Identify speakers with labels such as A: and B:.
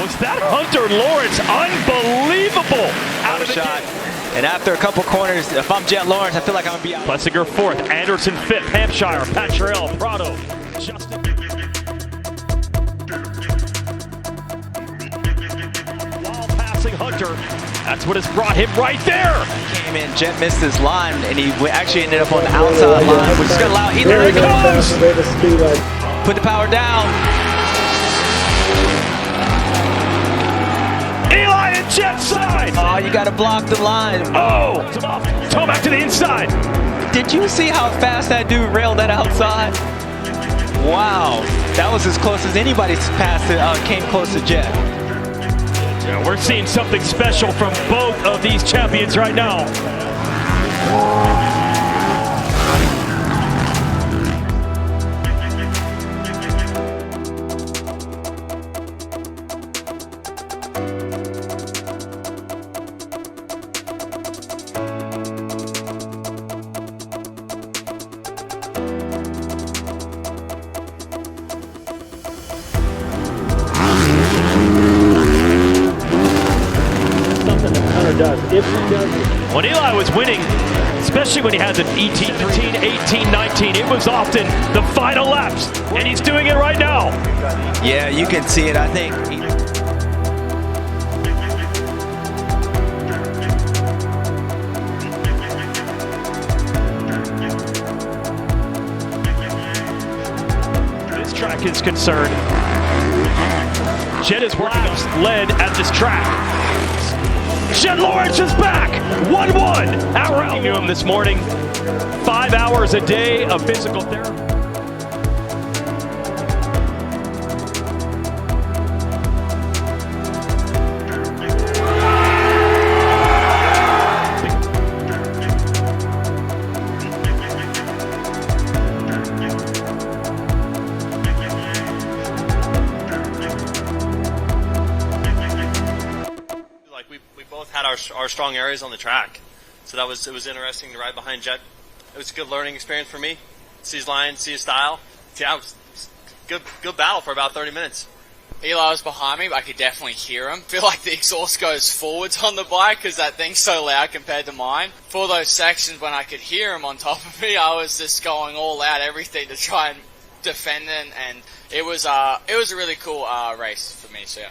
A: Was that Hunter Lawrence unbelievable? Out of the
B: shot. And after a couple corners, if I'm Jett Lawrence, I feel like I'm going to be out.
A: Plessinger fourth, Anderson fifth, Hampshire, Patrell, Prado, Justin. While passing Hunter, that's what has brought him right there.
B: Came in, Jett missed his line, and he actually ended up on the outside line, which is going to allow either.
A: Here he comes.
B: Put the power down.
A: Eli and Jett side.
B: Oh, you got to block the line.
A: Oh, Tomac to the inside.
B: Did you see how fast that dude railed that outside? Wow, that was as close as anybody's pass that came close to Jett.
A: Yeah, we're seeing something special from both of these champions right now. When Eli was winning, especially when he had the ET13, 18, 19, it was often the final laps, and he's doing it right now.
B: Yeah, you can see it, I think.
A: This track is concerned. Jett is laps led at this track. Jett Lawrence is back! 1-1! Out to him this morning. 5 hours a day of physical therapy.
C: We both had our strong areas on the track, so it was interesting to ride behind Jett. It was a good learning experience for me. See his line, see his style. Yeah, it was good battle for about 30 minutes.
D: Eli was behind me, but I could definitely hear him. I feel like the exhaust goes forwards on the bike because that thing's so loud compared to mine. For those sections when I could hear him on top of me, I was just going all out, everything to try and defend it, and it was a really cool race for me. So yeah.